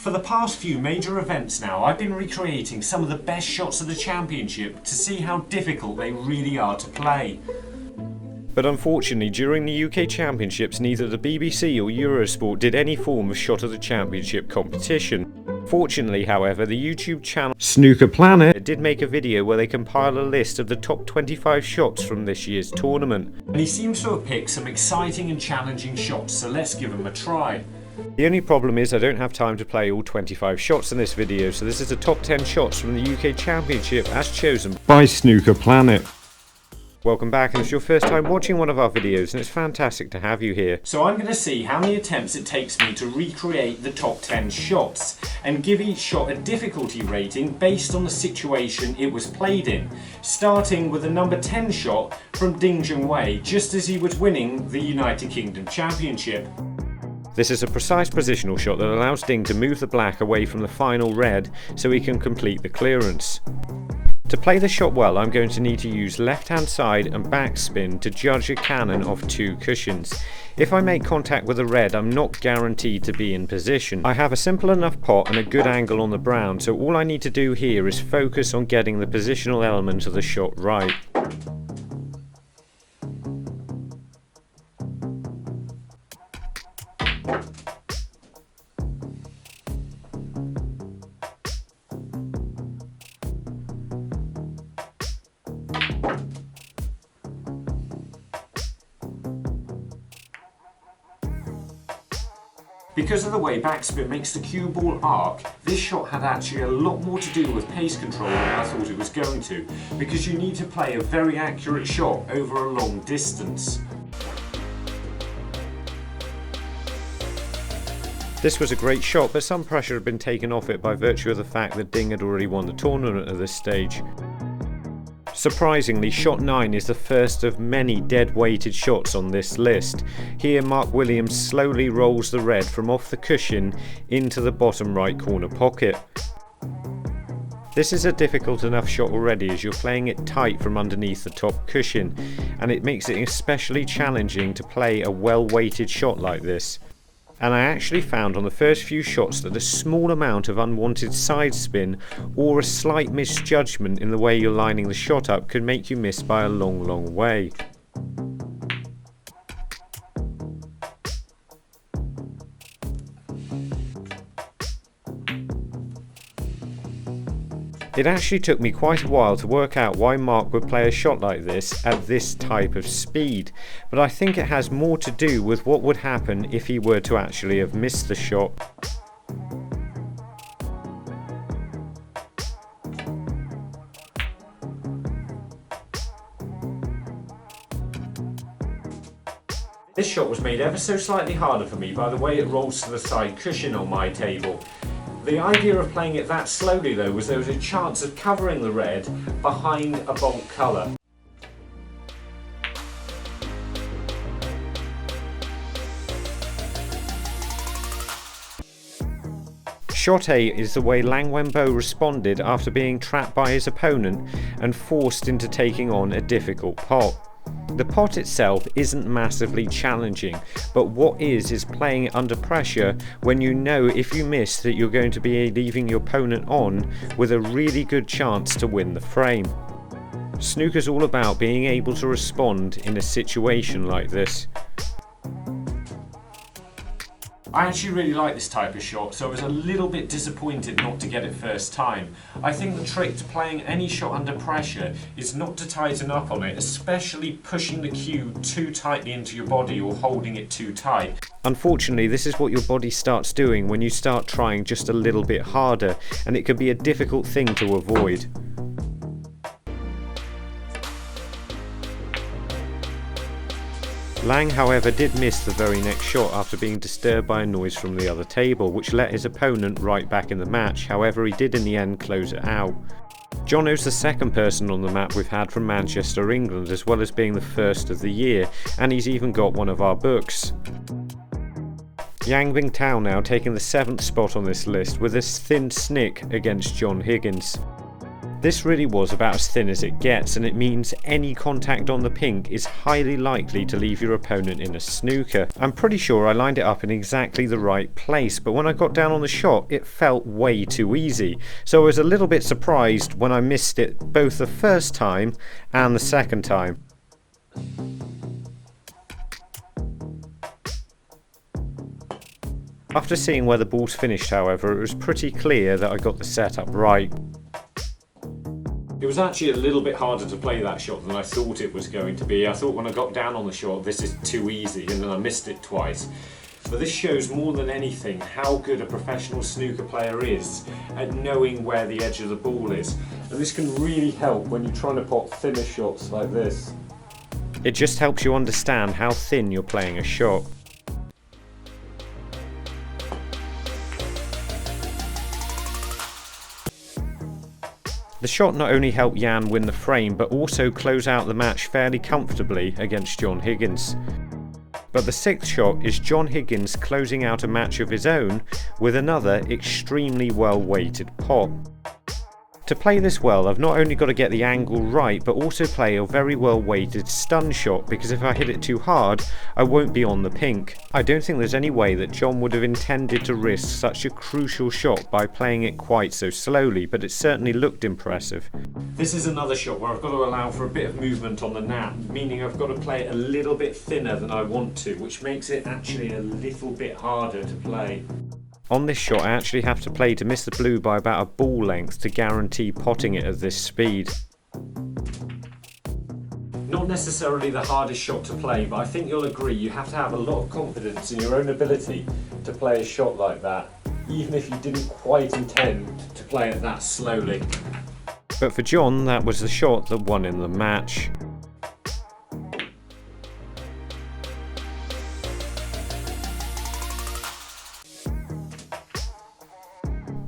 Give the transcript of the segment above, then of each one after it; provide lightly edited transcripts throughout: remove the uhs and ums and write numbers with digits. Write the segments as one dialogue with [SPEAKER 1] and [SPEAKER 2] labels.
[SPEAKER 1] For the past few major events now, I've been recreating some of the best shots of the championship to see how difficult they really are to play.
[SPEAKER 2] But unfortunately, during the UK Championships, neither the BBC or Eurosport did any form of shot of the championship competition. Fortunately, however, the YouTube channel Snooker Planet did make a video where they compile a list of the top 25 shots from this year's tournament.
[SPEAKER 1] And he seems to have picked some exciting and challenging shots, so let's give them a try.
[SPEAKER 2] The only problem is I don't have time to play all 25 shots in this video, so this is the top 10 shots from the UK Championship as chosen by Snooker Planet. Welcome back, and it's your first time watching one of our videos, and it's fantastic to have you here.
[SPEAKER 1] So I'm going to see how many attempts it takes me to recreate the top 10 shots and give each shot a difficulty rating based on the situation it was played in, starting with the number 10 shot from Ding Junhui just as he was winning the United Kingdom Championship.
[SPEAKER 2] This is a precise positional shot that allows Ding to move the black away from the final red so he can complete the clearance. To play the shot well, I'm going to need to use left hand side and backspin to judge a cannon of 2 cushions. If I make contact with the red, I'm not guaranteed to be in position. I have a simple enough pot and a good angle on the brown, so all I need to do here is focus on getting the positional element of the shot right.
[SPEAKER 1] Because of the way backspin makes the cue ball arc, this shot had actually a lot more to do with pace control than I thought it was going to, because you need to play a very accurate shot over a long distance.
[SPEAKER 2] This was a great shot, but some pressure had been taken off it by virtue of the fact that Ding had already won the tournament at this stage. Surprisingly, shot 9 is the first of many dead-weighted shots on this list. Here Mark Williams slowly rolls the red from off the cushion into the bottom right corner pocket. This is a difficult enough shot already as you're playing it tight from underneath the top cushion, and it makes it especially challenging to play a well-weighted shot like this. And I actually found on the first few shots that a small amount of unwanted side spin or a slight misjudgment in the way you're lining the shot up could make you miss by a long way. It actually took me quite a while to work out why Mark would play a shot like this at this type of speed, but I think it has more to do with what would happen if he were to actually have missed the shot.
[SPEAKER 1] This shot was made ever so slightly harder for me by the way it rolls to the side cushion on my table. The idea of playing it that slowly though was there was a chance of covering the red behind a bulk colour.
[SPEAKER 2] Shot 8 is the way Lang Wenbo responded after being trapped by his opponent and forced into taking on a difficult pot. The pot itself isn't massively challenging, but what is playing it under pressure when you know if you miss that you're going to be leaving your opponent on with a really good chance to win the frame. Snooker's all about being able to respond in a situation like this.
[SPEAKER 1] I actually really like this type of shot, so I was a little bit disappointed not to get it first time. I think the trick to playing any shot under pressure is not to tighten up on it, especially pushing the cue too tightly into your body or holding it too tight.
[SPEAKER 2] Unfortunately, this is what your body starts doing when you start trying just a little bit harder, and it can be a difficult thing to avoid. Lang, however, did miss the very next shot after being disturbed by a noise from the other table, which let his opponent right back in the match. However, he did in the end close it out. Jono's the second person on the map we've had from Manchester, England, as well as being the first of the year, and he's even got one of our books. Yang Bingtao now taking the 7th spot on this list with a thin snick against John Higgins. This really was about as thin as it gets, and it means any contact on the pink is highly likely to leave your opponent in a snooker. I'm pretty sure I lined it up in exactly the right place, but when I got down on the shot it felt way too easy, so I was a little bit surprised when I missed it both the first time and the second time. After seeing where the balls finished, however, it was pretty clear that I got the setup right.
[SPEAKER 1] It was actually a little bit harder to play that shot than I thought it was going to be. I thought when I got down on the shot, this is too easy, and then I missed it twice. But this shows more than anything how good a professional snooker player is at knowing where the edge of the ball is. And this can really help when you're trying to pot thinner shots like this.
[SPEAKER 2] It just helps you understand how thin you're playing a shot. The shot not only helped Jan win the frame, but also close out the match fairly comfortably against John Higgins. But the sixth shot is John Higgins closing out a match of his own with another extremely well weighted pot. To play this well, I've not only got to get the angle right, but also play a very well weighted stun shot, because if I hit it too hard, I won't be on the pink. I don't think there's any way that John would have intended to risk such a crucial shot by playing it quite so slowly, but it certainly looked impressive.
[SPEAKER 1] This is another shot where I've got to allow for a bit of movement on the nap, meaning I've got to play it a little bit thinner than I want to, which makes it actually a little bit harder to play.
[SPEAKER 2] On this shot I actually have to play to miss the blue by about a ball length to guarantee potting it at this speed.
[SPEAKER 1] Not necessarily the hardest shot to play, but I think you'll agree you have to have a lot of confidence in your own ability to play a shot like that, even if you didn't quite intend to play it that slowly.
[SPEAKER 2] But for John, that was the shot that won him the match.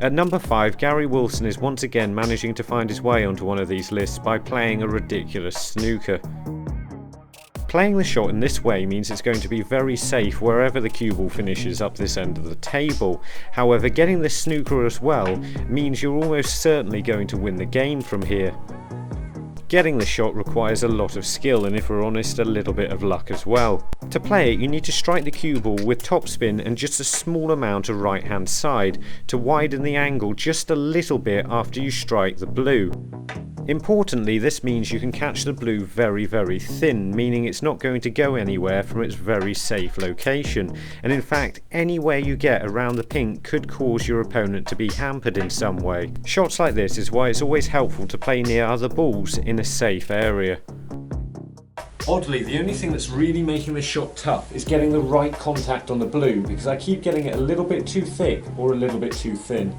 [SPEAKER 2] At number 5, Gary Wilson is once again managing to find his way onto one of these lists by playing a ridiculous snooker. Playing the shot in this way means it's going to be very safe wherever the cue ball finishes up this end of the table. However, getting the snooker as well means you're almost certainly going to win the game from here. Getting the shot requires a lot of skill, and if we're honest, a little bit of luck as well. To play it, you need to strike the cue ball with topspin and just a small amount of right hand side to widen the angle just a little bit after you strike the blue. Importantly, this means you can catch the blue very thin, meaning it's not going to go anywhere from its very safe location, and in fact anywhere you get around the pink could cause your opponent to be hampered in some way. Shots like this is why it's always helpful to play near other balls in a safe area.
[SPEAKER 1] Oddly, the only thing that's really making this shot tough is getting the right contact on the blue, because I keep getting it a little bit too thick or a little bit too thin.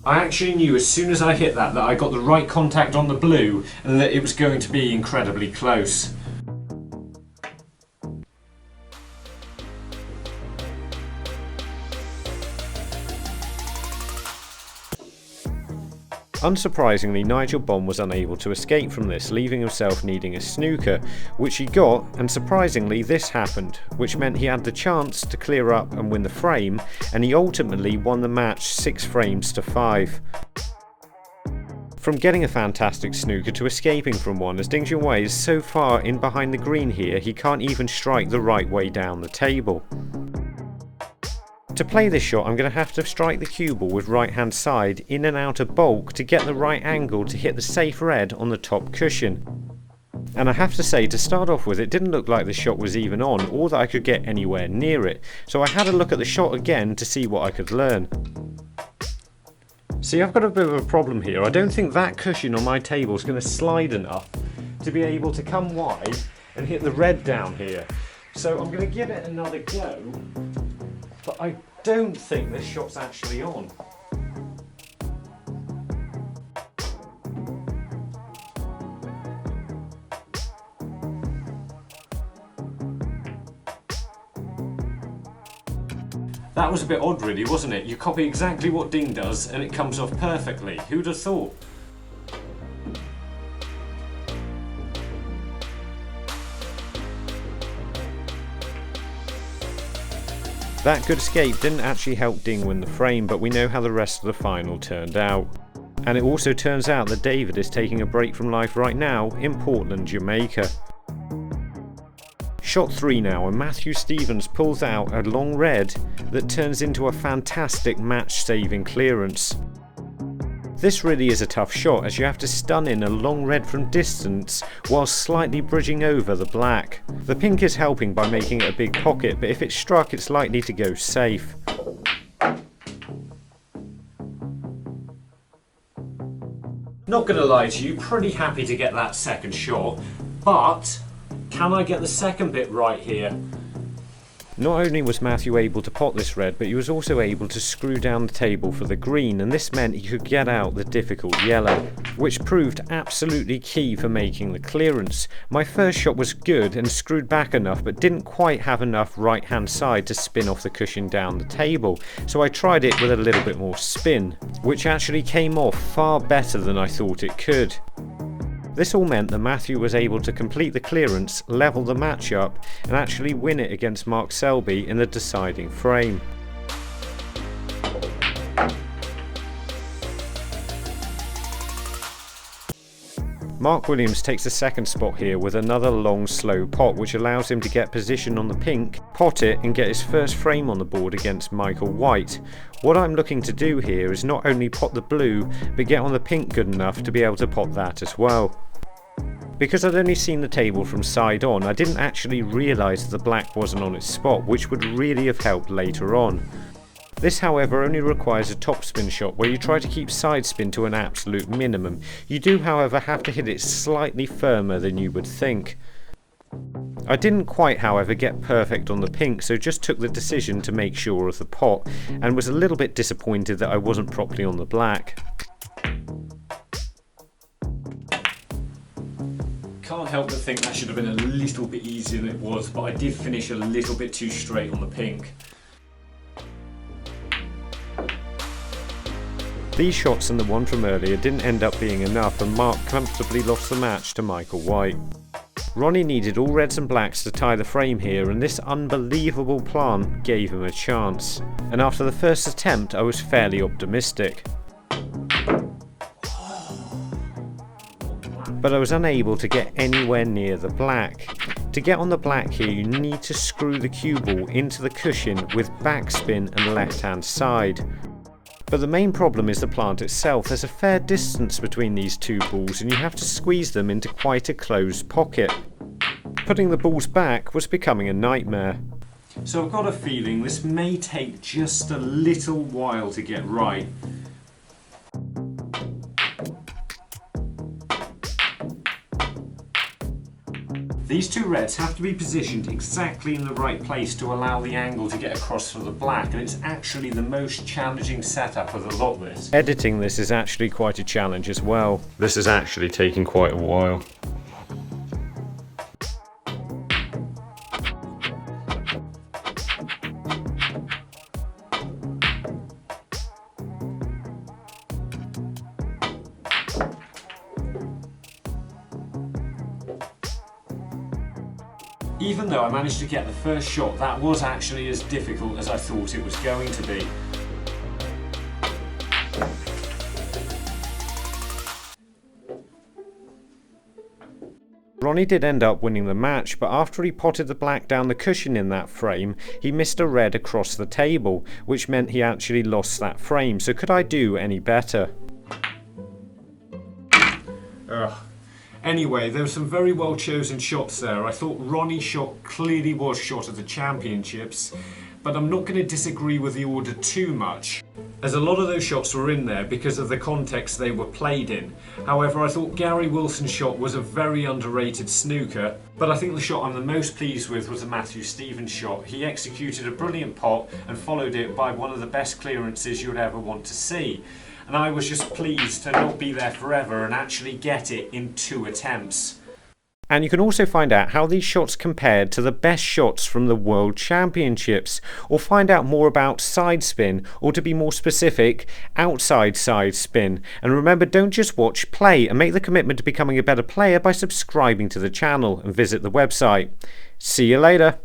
[SPEAKER 1] I actually knew as soon as I hit that I got the right contact on the blue and that it was going to be incredibly close.
[SPEAKER 2] Unsurprisingly, Nigel Bond was unable to escape from this, leaving himself needing a snooker, which he got, and surprisingly this happened, which meant he had the chance to clear up and win the frame, and he ultimately won the match 6 frames to 5. From getting a fantastic snooker to escaping from one, as Ding Junhui is so far in behind the green here he can't even strike the right way down the table. To play this shot, I'm going to have to strike the cue ball with right hand side in and out of bulk to get the right angle to hit the safe red on the top cushion. And I have to say, to start off with, it didn't look like the shot was even on or that I could get anywhere near it, so I had a look at the shot again to see what I could learn. See, I've got a bit of a problem here. I don't think that cushion on my table is going to slide enough to be able to come wide and hit the red down here. So I'm going to give it another go. But I don't think this shot's actually on.
[SPEAKER 1] That was a bit odd really, wasn't it? You copy exactly what Ding does and it comes off perfectly. Who'd have thought?
[SPEAKER 2] That good escape didn't actually help Ding win the frame, but we know how the rest of the final turned out. And it also turns out that David is taking a break from life right now in Portland, Jamaica. Shot 3 now, and Matthew Stevens pulls out a long red that turns into a fantastic match-saving clearance. This really is a tough shot, as you have to stun in a long red from distance while slightly bridging over the black. The pink is helping by making it a big pocket, but if it's struck it's likely to go safe.
[SPEAKER 1] Not gonna lie to you, pretty happy to get that second shot, but can I get the second bit right here?
[SPEAKER 2] Not only was Matthew able to pot this red, but he was also able to screw down the table for the green, and this meant he could get out the difficult yellow, which proved absolutely key for making the clearance. My first shot was good and screwed back enough, but didn't quite have enough right hand side to spin off the cushion down the table, so I tried it with a little bit more spin, which actually came off far better than I thought it could. This all meant that Matthew was able to complete the clearance, level the match up, and actually win it against Mark Selby in the deciding frame. Mark Williams takes the second spot here with another long slow pot, which allows him to get position on the pink, pot it and get his first frame on the board against Michael White. What I'm looking to do here is not only pot the blue, but get on the pink good enough to be able to pot that as well. Because I'd only seen the table from side on, I didn't actually realise the black wasn't on its spot, which would really have helped later on. This however only requires a topspin shot where you try to keep side spin to an absolute minimum. You do however have to hit it slightly firmer than you would think. I didn't quite however get perfect on the pink, so just took the decision to make sure of the pot, and was a little bit disappointed that I wasn't properly on the black.
[SPEAKER 1] Can't help but think that should have been a little bit easier than it was, but I did finish a little bit too straight on the pink.
[SPEAKER 2] These shots and the one from earlier didn't end up being enough, and Mark comfortably lost the match to Michael White. Ronnie needed all reds and blacks to tie the frame here, and this unbelievable plant gave him a chance. And after the first attempt I was fairly optimistic. But I was unable to get anywhere near the black. To get on the black here you need to screw the cue ball into the cushion with backspin and left hand side. But the main problem is the plant itself. There's a fair distance between these two balls and you have to squeeze them into quite a closed pocket. Putting the balls back was becoming a nightmare.
[SPEAKER 1] So I've got a feeling this may take just a little while to get right. These two reds have to be positioned exactly in the right place to allow the angle to get across for the black, and it's actually the most challenging setup of the lot, this.
[SPEAKER 2] Editing this is actually quite a challenge as well. This is actually taking quite a while.
[SPEAKER 1] Even though I managed to get the first shot, that was actually as difficult as I thought it was going to be.
[SPEAKER 2] Ronnie did end up winning the match, but after he potted the black down the cushion in that frame, he missed a red across the table, which meant he actually lost that frame. So could I do any better?
[SPEAKER 1] Ugh. Anyway, there were some very well chosen shots there. I thought Ronnie's shot clearly was shot of the championships, but I'm not going to disagree with the order too much, as a lot of those shots were in there because of the context they were played in. However, I thought Gary Wilson's shot was a very underrated snooker, but I think the shot I'm the most pleased with was the Matthew Stevens shot. He executed a brilliant pot and followed it by one of the best clearances you would ever want to see. And I was just pleased to not be there forever and actually get it in 2 attempts.
[SPEAKER 2] And you can also find out how these shots compared to the best shots from the World Championships, or find out more about side spin, or to be more specific, outside side spin. And remember, don't just watch, play, and make the commitment to becoming a better player by subscribing to the channel and visit the website. See you later.